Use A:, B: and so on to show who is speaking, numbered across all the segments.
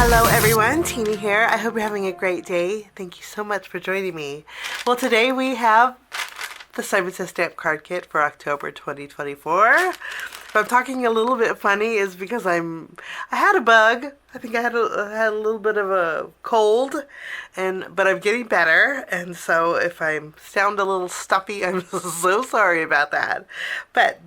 A: Hello everyone, Teeny here. I hope you're having a great day. Thank you so much for joining me. Well, today we have the Simon Says Stamp Card Kit for October 2024. If I'm talking a little bit funny is because I had a bug. I think I had a little bit of a cold, but I'm getting better. And so if I sound a little stuffy, I'm so sorry about that. But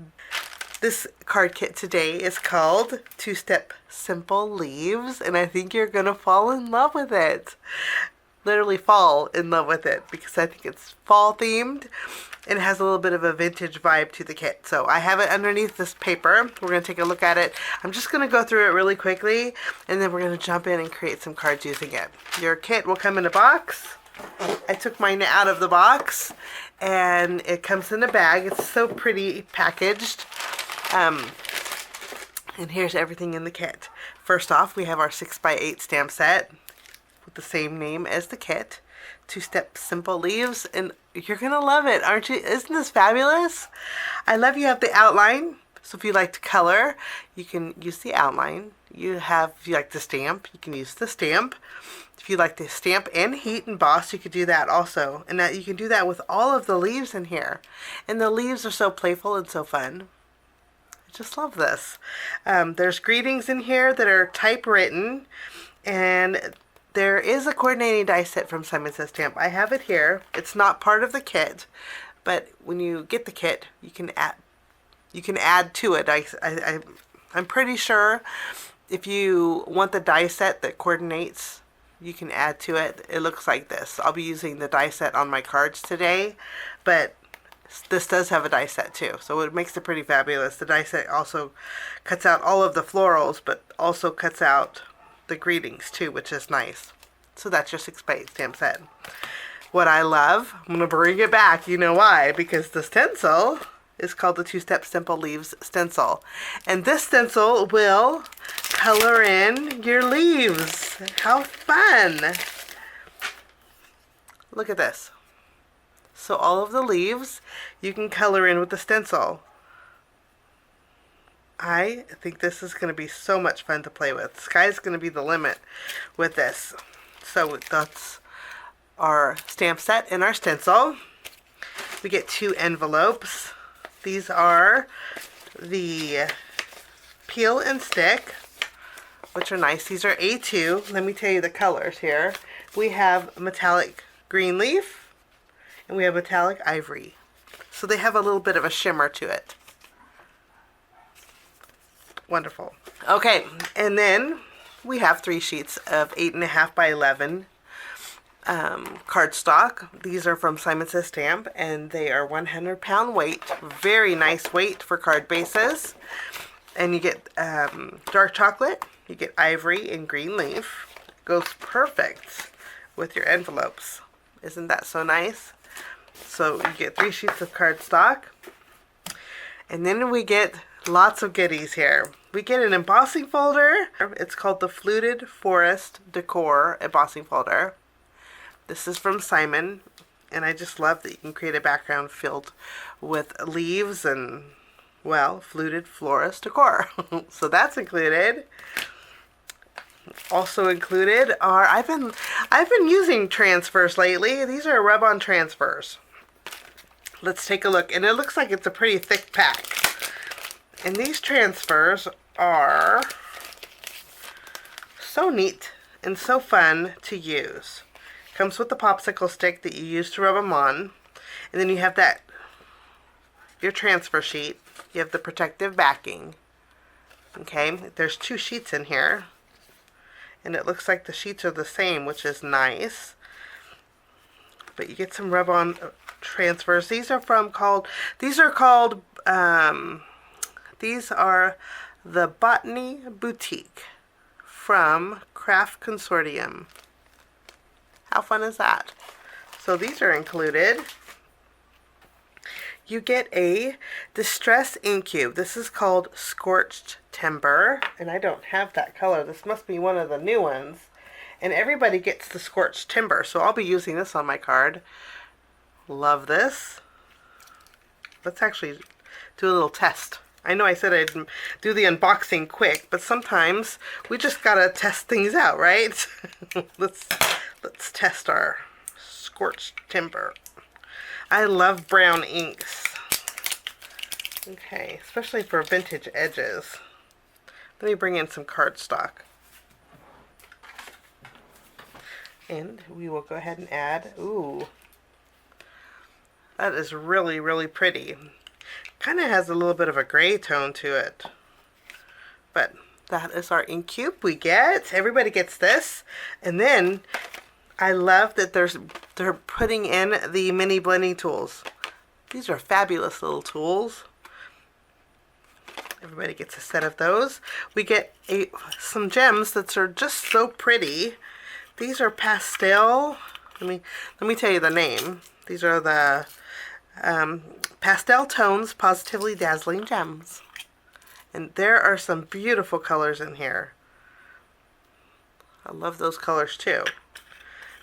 A: this card kit today is called Two-Step Simple Leaves, and I think you're going to fall in love with it. Literally fall in love with it because I think it's fall themed and it has a little bit of a vintage vibe to the kit. So I have it underneath this paper. We're going to take a look at it. I'm just going to go through it really quickly and then we're going to jump in and create some cards using it. Your kit will come in a box. I took mine out of the box and it comes in a bag. It's so pretty packaged. And here's everything in the kit. First off, we have our 6x8 stamp set with the same name as the kit. Two-Step Simple Leaves, and you're gonna love it, aren't you? Isn't this fabulous? I love you have the outline, so if you like to color, you can use the outline. If you like to stamp, you can use the stamp. If you like to stamp and heat emboss, you could do that also. And you can do that with all of the leaves in here. And the leaves are so playful and so fun. Just love this. There's greetings in here that are typewritten, and there is a coordinating die set from Simon Says Stamp. I have it here. It's not part of the kit, but when you get the kit, you can add to it. I'm pretty sure if you want the die set that coordinates, you can add to it. It looks like this. I'll be using the die set on my cards today, but this does have a die set too, so it makes it pretty fabulous. The die set also cuts out all of the florals, but also cuts out the greetings too, which is nice. So that's your 6x8 stamp set. What I love, I'm going to bring it back. You know why? Because the stencil is called the Two-Step Simple Leaves stencil. And this stencil will color in your leaves. How fun! Look at this. So all of the leaves you can color in with the stencil. I think this is going to be so much fun to play with. Sky's going to be the limit with this. So that's our stamp set and our stencil. We get 2 envelopes. These are the peel and stick, which are nice. These are A2. Let me tell you the colors here. We have metallic green leaf. And we have metallic ivory. So they have a little bit of a shimmer to it. Wonderful. Okay, and then we have 3 sheets of 8.5 by 11 cardstock. These are from Simon Says Stamp, and they are 100-pound weight. Very nice weight for card bases. And you get dark chocolate, you get ivory and green leaf. Goes perfect with your envelopes. Isn't that so nice? So you get 3 sheets of cardstock, and then we get lots of goodies here. We get an embossing folder. It's called the Fluted Forest Decor embossing folder. This is from Simon, and I just love that you can create a background filled with leaves and, well, fluted florist decor. So that's included. Also included are I've been using transfers lately. These are rub-on transfers. Let's take a look, and it looks like it's a pretty thick pack. And these transfers are so neat and so fun to use. Comes with the popsicle stick that you use to rub them on, and then you have your transfer sheet. You have the protective backing. Okay, there's 2 sheets in here. And it looks like the sheets are the same, which is nice. But you get some rub-on transfers. These are the Botany Boutique from Craft Consortium. How fun is that? So these are included. You get a Distress ink cube. This is called Scorched Timber, and I don't have that color. This must be one of the new ones. And everybody gets the Scorched Timber, so I'll be using this on my card. Love this. Let's actually do a little test. I know I said I'd do the unboxing quick, but sometimes we just gotta test things out, right? let's test our scorched timber. I love brown inks. Okay, especially for vintage edges. Let me bring in some cardstock. And we will go ahead and add, ooh, that is really, really pretty. Kind of has a little bit of a gray tone to it. But that is our ink cube we get. Everybody gets this. And then I love that they're putting in the mini blending tools. These are fabulous little tools. Everybody gets a set of those. We get some gems that are just so pretty. These are pastel. Let me tell you the name. These are the Pastel Tones Positively Dazzling Gems. And there are some beautiful colors in here. I love those colors too.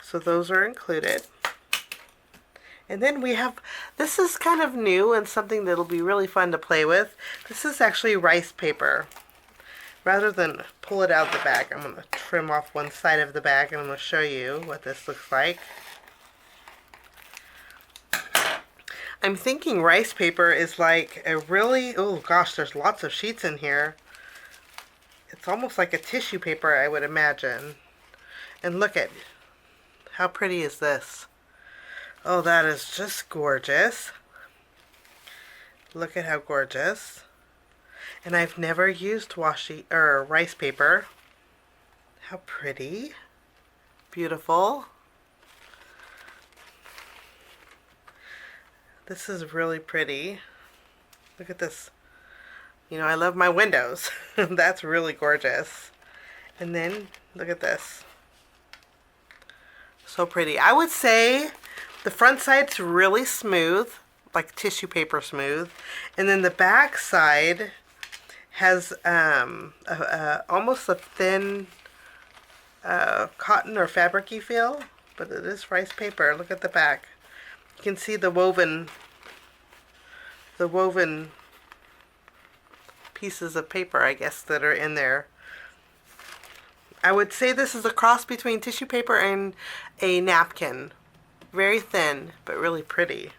A: So those are included. And then we have, this is kind of new and something that'll be really fun to play with. This is actually rice paper. Rather than pull it out of the bag, I'm going to trim off one side of the bag and I'm going to show you what this looks like. I'm thinking rice paper is like a really, oh gosh, there's lots of sheets in here. It's almost like a tissue paper, I would imagine. And look at, how pretty is this? Oh, that is just gorgeous. Look at how gorgeous. And I've never used washi or rice paper. How pretty. Beautiful. This is really pretty. Look at this. You know, I love my windows. That's really gorgeous. And then look at this. So pretty. I would say the front side's really smooth, like tissue paper smooth. And then the back side has almost a thin cotton or fabric-y feel, but it is rice paper. Look at the back. You can see the woven pieces of paper, I guess, that are in there. I would say this is a cross between tissue paper and a napkin. Very thin, but really pretty.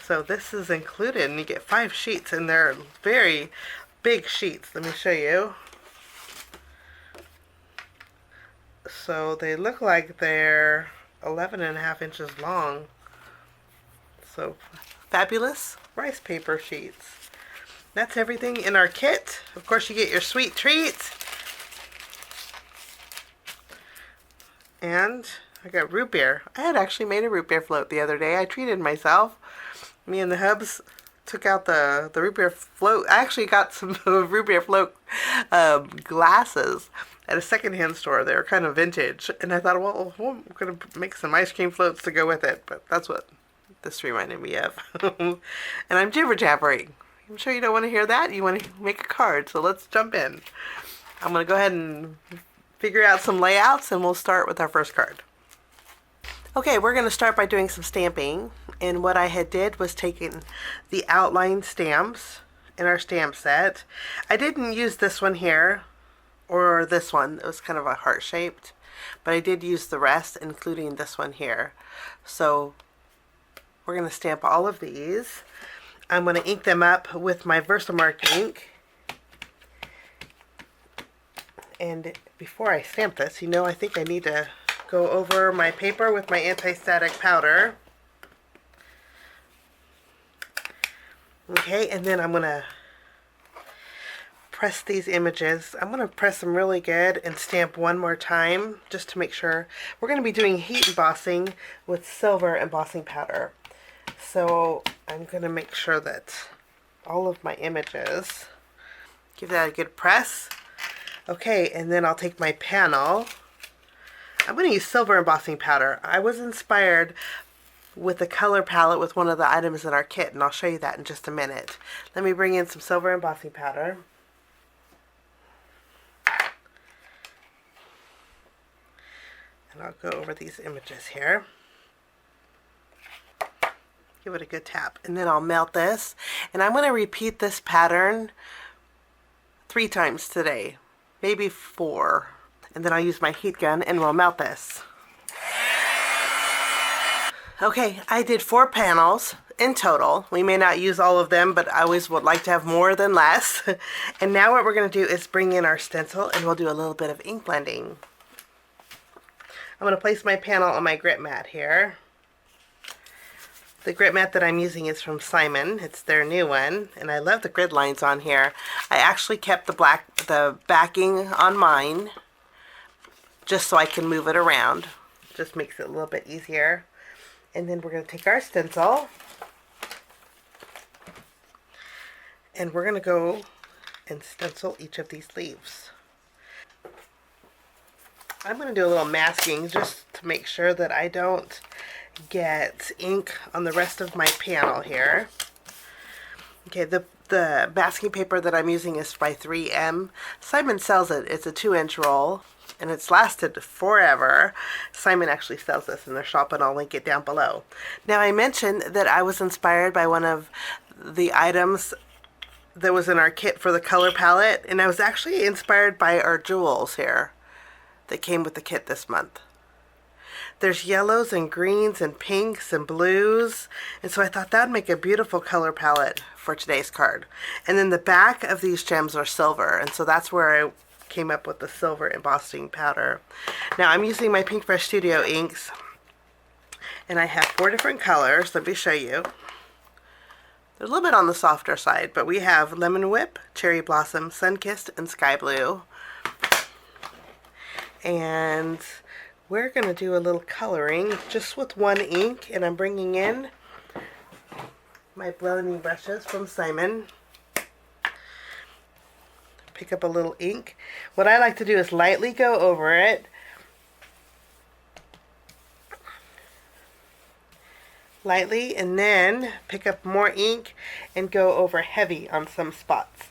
A: So this is included, and you get 5 sheets, and they're very big sheets. Let me show you. So they look like they're 11.5 inches long. So fabulous rice paper sheets. That's everything in our kit. Of course, you get your sweet treats. And I got root beer. I had actually made a root beer float the other day. I treated myself. Me and the hubs took out the root beer float. I actually got some root beer float glasses at a secondhand store. They were kind of vintage. And I thought, well, I'm going to make some ice cream floats to go with it. But that's what this reminded me of. And I'm jibber jabbering. I'm sure you don't want to hear that. You want to make a card. So let's jump in. I'm going to go ahead and figure out some layouts and we'll start with our first card. Okay, we're going to start by doing some stamping. And what I had did was taken the outline stamps in our stamp set. I didn't use this one here or this one. It was kind of a heart-shaped. But I did use the rest, including this one here. So we're going to stamp all of these. I'm going to ink them up with my Versamark ink. And before I stamp this, you know, I think I need to go over my paper with my anti-static powder. Okay, and then I'm going to press these images. I'm going to press them really good and stamp one more time just to make sure. We're going to be doing heat embossing with silver embossing powder. So I'm going to make sure that all of my images, give that a good press. Okay, and then I'll take my panel. I'm going to use silver embossing powder. I was inspired with the color palette with one of the items in our kit, and I'll show you that in just a minute. Let me bring in some silver embossing powder. And I'll go over these images here. Give it a good tap. And then I'll melt this. And I'm going to repeat this pattern 3 times today. Maybe 4. And then I'll use my heat gun and we'll melt this. Okay, I did 4 panels in total. We may not use all of them, but I always would like to have more than less. And now what we're going to do is bring in our stencil and we'll do a little bit of ink blending. I'm going to place my panel on my grit mat here. The grit mat that I'm using is from Simon. It's their new one, and I love the grid lines on here. I actually kept the backing on mine just so I can move it around. Just makes it a little bit easier. And then we're going to take our stencil and we're going to go and stencil each of these leaves. I'm going to do a little masking just to make sure that I don't get ink on the rest of my panel here. Okay, the masking paper that I'm using is by 3M. Simon sells it. It's a 2-inch roll and it's lasted forever. Simon actually sells this in their shop and I'll link it down below. Now I mentioned that I was inspired by one of the items that was in our kit for the color palette, and I was actually inspired by our jewels here that came with the kit this month. There's yellows and greens and pinks and blues, and so I thought that would make a beautiful color palette for today's card. And then the back of these gems are silver, and so that's where I came up with the silver embossing powder. Now I'm using my Pink Fresh Studio inks, and I have 4 different colors. Let me show you. They're a little bit on the softer side, but we have Lemon Whip, Cherry Blossom, Sunkissed, and Sky Blue. And we're going to do a little coloring just with 1 ink, and I'm bringing in my blending brushes from Simon. Pick up a little ink. What I like to do is lightly go over it. Lightly, and then pick up more ink and go over heavy on some spots.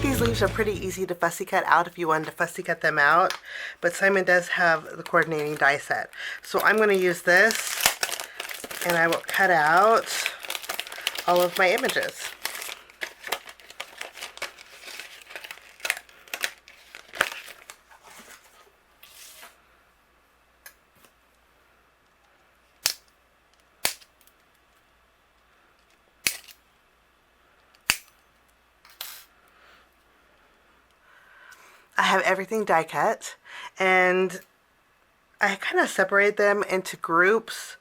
A: These leaves are pretty easy to fussy cut out if you wanted to fussy cut them out, but Simon does have the coordinating die set. So I'm going to use this and I will cut out all of my images. I have everything die cut, and I kind of separate them into groups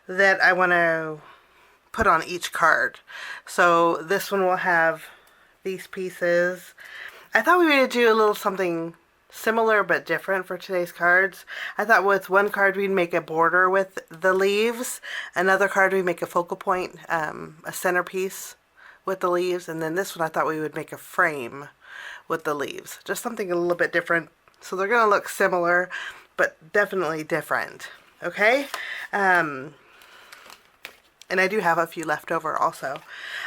A: that I want to put on each card. So this one will have these pieces. I thought we would do a little something similar but different for today's cards. I thought with one card we'd make a border with the leaves, another card we'd make a focal point, a centerpiece with the leaves, and then this one I thought we would make a frame with the leaves. Just something a little bit different. So they're going to look similar, but definitely different. Okay? And I do have a few left over also.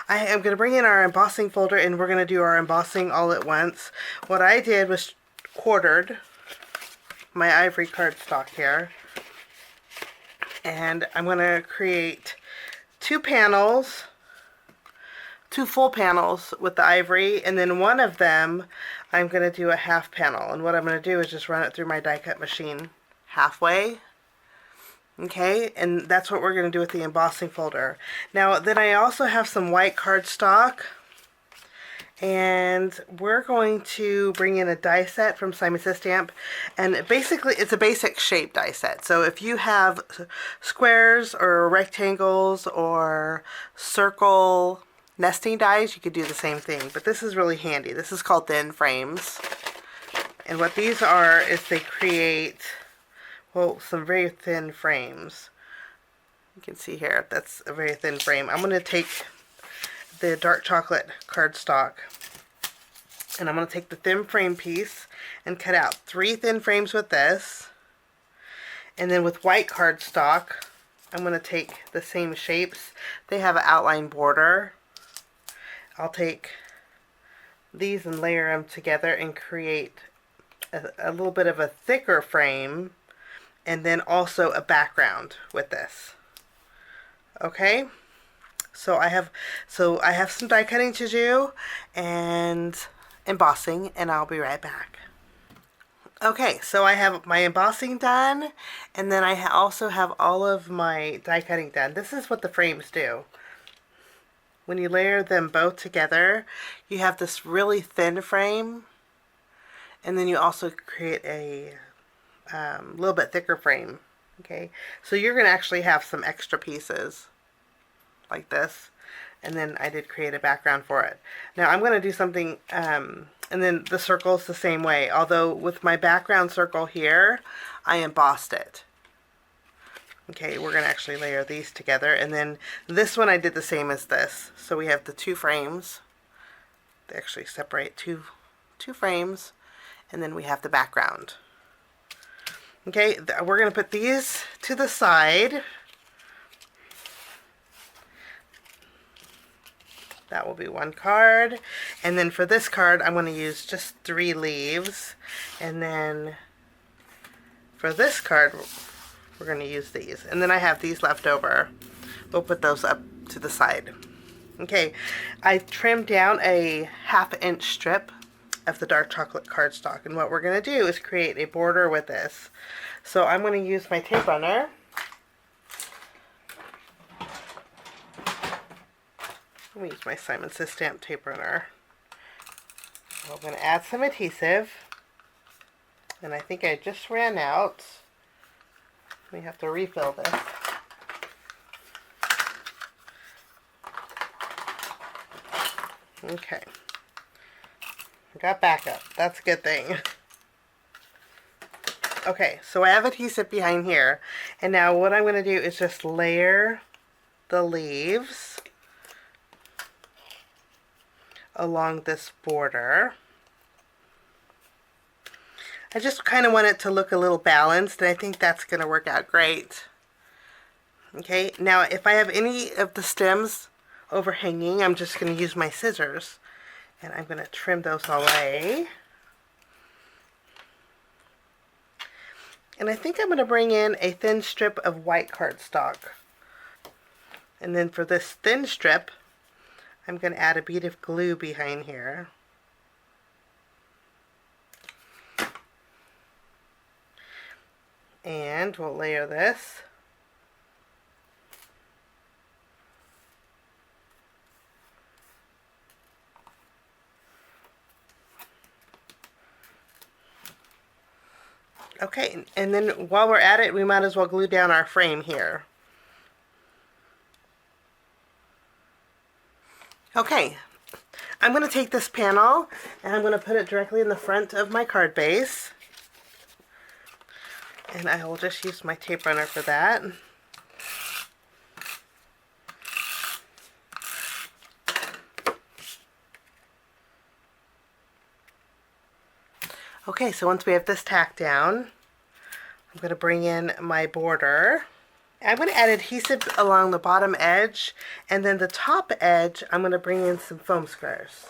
A: I am going to bring in our embossing folder, and we're going to do our embossing all at once. What I did was quartered my ivory cardstock here. And I'm going to create two panels, two full panels with the ivory, and then one of them I'm going to do a half panel. And what I'm going to do is just run it through my die cut machine halfway. Okay, and that's what we're going to do with the embossing folder. Now, then I also have some white cardstock, and we're going to bring in a die set from Simon Says Stamp, and basically it's a basic shape die set. So if you have squares or rectangles or circle nesting dies, you could do the same thing, but this is really handy. This is called thin frames, and what these are is they create, well, some very thin frames. You can see here, that's a very thin frame. I'm going to take the dark chocolate cardstock, and I'm going to take the thin frame piece and cut out 3 thin frames with this. And then with white cardstock, I'm going to take the same shapes. They have an outline border. I'll take these and layer them together and create a little bit of a thicker frame, and then also a background with this. Okay? So I have some die cutting to do and embossing, and I'll be right back. Okay, so I have my embossing done, and then I also have all of my die cutting done. This is what the frames do. When you layer them both together, you have this really thin frame, and then you also create a little bit thicker frame. Okay, so you're going to actually have some extra pieces like this, and then I did create a background for it. Now I'm going to do something, and then the circle's the same way, although with my background circle here, I embossed it. Okay, we're going to actually layer these together, and then this one I did the same as this. So we have the 2 frames. They actually separate two frames, and then we have the background. Okay, we're going to put these to the side. That will be one card. And then for this card, I'm going to use just 3 leaves. And then for this card, we're going to use these. And then I have these left over. We'll put those up to the side. Okay, I trimmed down a 1/2 inch strip of the dark chocolate cardstock. And what we're going to do is create a border with this. So I'm going to use my tape runner. I'm going to use my Simon Says Stamp tape runner. I'm going to add some adhesive. And I think I just ran out. We have to refill this. Okay. I got backup. That's a good thing. Okay, so I have adhesive behind here. And now what I'm going to do is just layer the leaves along this border. I just kind of want it to look a little balanced, and I think that's going to work out great. Okay, now if I have any of the stems overhanging, I'm just going to use my scissors, and I'm going to trim those away. And I think I'm going to bring in a thin strip of white cardstock. And then for this thin strip, I'm going to add a bead of glue behind here. And we'll layer this. Okay, and then while we're at it, we might as well glue down our frame here. Okay, I'm going to take this panel and I'm going to put it directly in the front of my card base. And I will just use my tape runner for that. Okay, so once we have this tacked down, I'm going to bring in my border. I'm going to add adhesive along the bottom edge, and then the top edge I'm going to bring in some foam squares,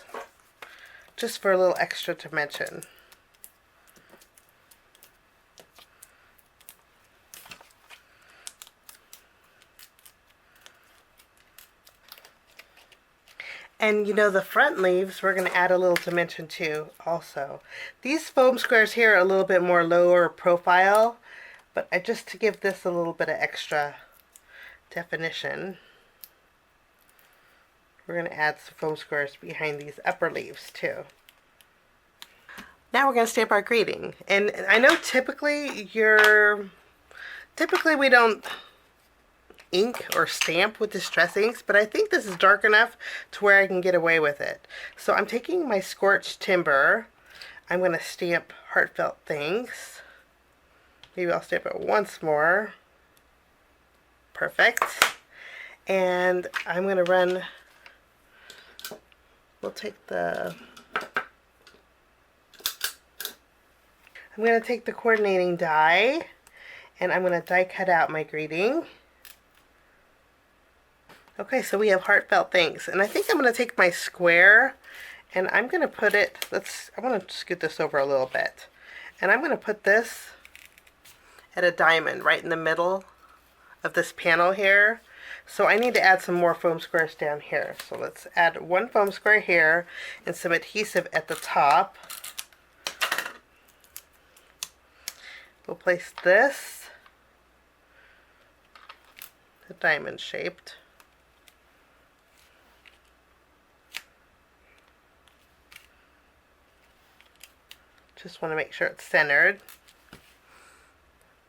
A: just for a little extra dimension. And you know, the front leaves, we're going to add a little dimension too also. These foam squares here are a little bit more lower profile, but just to give this a little bit of extra definition, we're going to add some foam squares behind these upper leaves too. Now we're going to stamp our greeting. And I know typically we don't ink or stamp with distress inks, but I think this is dark enough to where I can get away with it. So I'm taking my scorched timber. I'm going to stamp Heartfelt Thanks. Maybe I'll stamp it once more. Perfect. And I'm going to run, I'm going to take the coordinating die, and I'm going to die cut out my greeting. Okay, so we have Heartfelt Thanks, and I think I'm going to take my square, and I'm going to put it, I want to scoot this over a little bit, and I'm going to put this at a diamond right in the middle of this panel here. So I need to add some more foam squares down here. So let's add one foam square here and some adhesive at the top. We'll place this, the diamond shaped. Just want to make sure it's centered.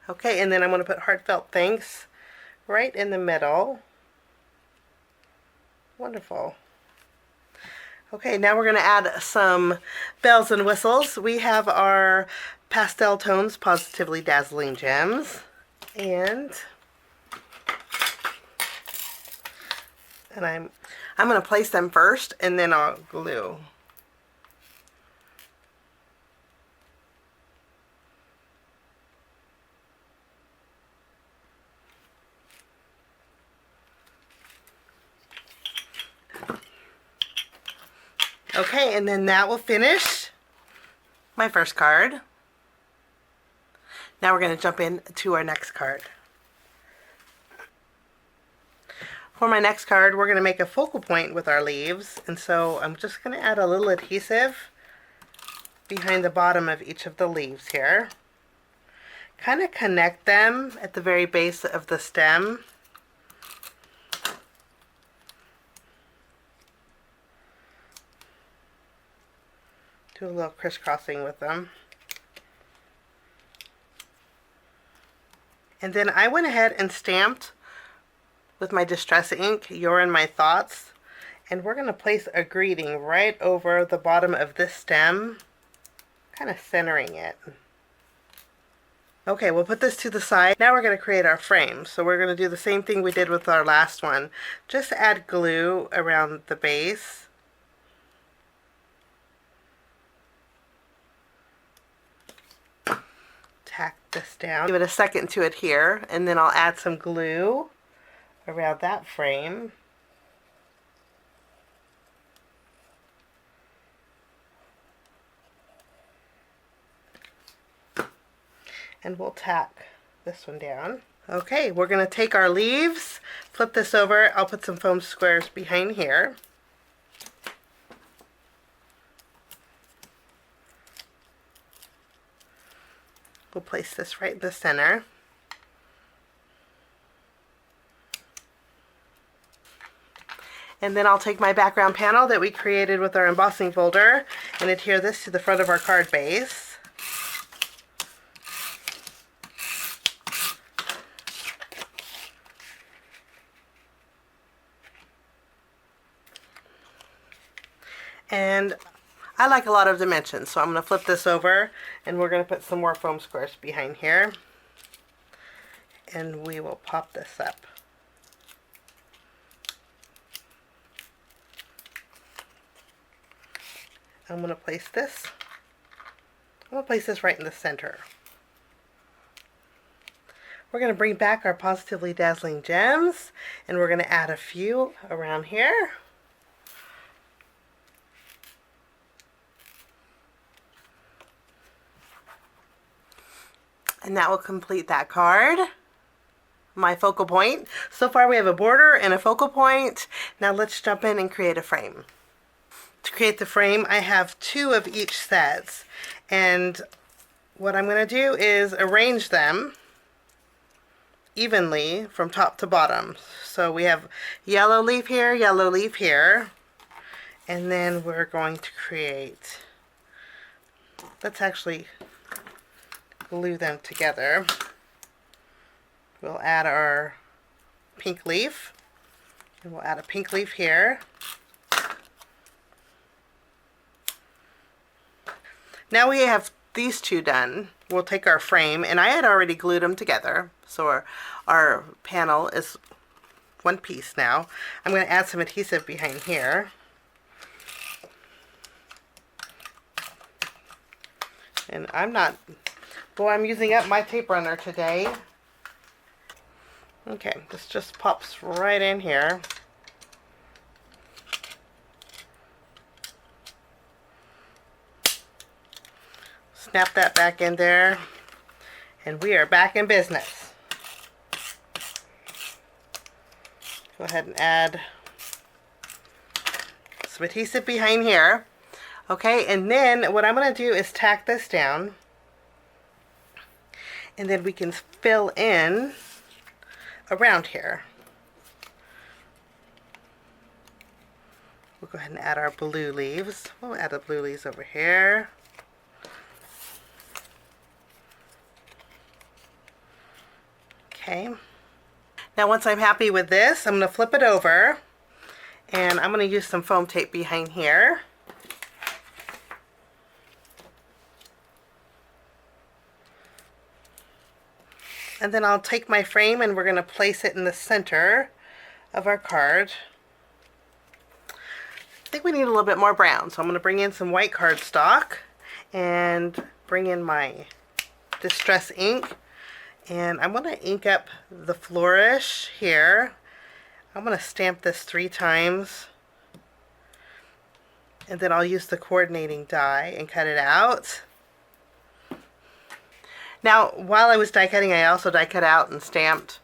A: Okay, and then I'm going to put Heartfelt Thanks right in the middle. Wonderful. Okay, now we're going to add some bells and whistles. We have our pastel tones, Positively Dazzling Gems, and I'm going to place them first, and then I'll glue. Okay, and then that will finish my first card. Now we're going to jump into our next card. For my next card, we're going to make a focal point with our leaves, and so I'm just going to add a little adhesive behind the bottom of each of the leaves here. Kind of connect them at the very base of the stem. Do a little crisscrossing with them. And then I went ahead and stamped with my Distress ink, You're in My Thoughts. And we're going to place a greeting right over the bottom of this stem, kind of centering it. Okay, we'll put this to the side. Now we're going to create our frame. So we're going to do the same thing we did with our last one. Just add glue around the base. Tack this down. Give it a second to adhere, and then I'll add some glue around that frame. And we'll tack this one down. Okay, we're going to take our leaves, flip this over. I'll put some foam squares behind here. We'll place this right in the center. And then I'll take my background panel that we created with our embossing folder and adhere this to the front of our card base. And I like a lot of dimensions, so I'm going to flip this over, and we're going to put some more foam squares behind here. And we will pop this up. I'm going to place this I'm going to place this right in the center. We're going to bring back our Positively Dazzling Gems, and we're going to add a few around here. And that will complete that card. My focal point. So far we have a border and a focal point. Now let's jump in and create a frame. To create the frame, I have 2 of each sets. And what I'm going to do is arrange them evenly from top to bottom. So we have yellow leaf here, and then we're going to create, let's actually glue them together. We'll add our pink leaf, and we'll add a pink leaf here. Now we have these 2 done. We'll take our frame, and I had already glued them together, so our panel is one piece now. I'm going to add some adhesive behind here. And I'm using up my tape runner today. Okay, this just pops right in here. Snap that back in there, and we are back in business. Go ahead and add some adhesive behind here. Okay, and then what I'm going to do is tack this down, and then we can fill in around here. We'll go ahead and add our blue leaves. We'll add the blue leaves over here. Okay. Now once I'm happy with this, I'm going to flip it over, and I'm going to use some foam tape behind here. And then I'll take my frame, and we're going to place it in the center of our card. I think we need a little bit more brown, so I'm going to bring in some white cardstock and bring in my Distress ink. And I'm going to ink up the flourish here. I'm going to stamp this 3 times. And then I'll use the coordinating die and cut it out. Now, while I was die cutting, I also die cut out and stamped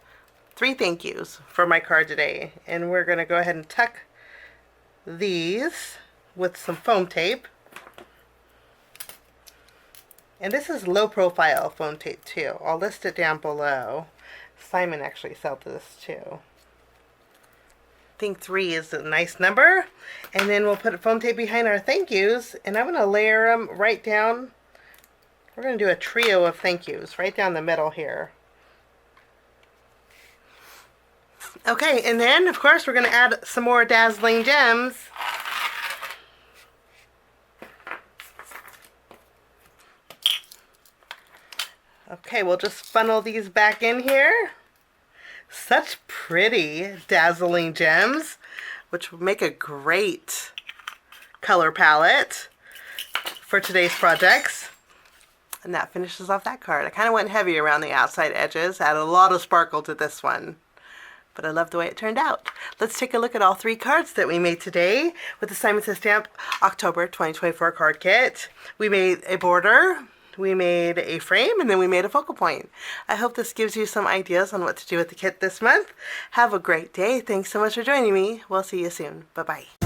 A: 3 thank yous for my card today. And we're going to go ahead and tuck these with some foam tape. And this is low profile foam tape too. I'll list it down below. Simon actually sold this too. I think 3 is a nice number. And then we'll put foam tape behind our thank yous, and I'm going to layer them right down. We're going to do a trio of thank yous right down the middle here. Okay, and then of course we're going to add some more dazzling gems. Okay, we'll just funnel these back in here. Such pretty dazzling gems, which will make a great color palette for today's projects. And that finishes off that card. I kind of went heavy around the outside edges, added a lot of sparkle to this one. But I love the way it turned out. Let's take a look at all 3 cards that we made today with the Simon Says Stamp October 2024 card kit. We made a border, we made a frame, and then we made a focal point. I hope this gives you some ideas on what to do with the kit this month. Have a great day. Thanks so much for joining me. We'll see you soon. Bye-bye.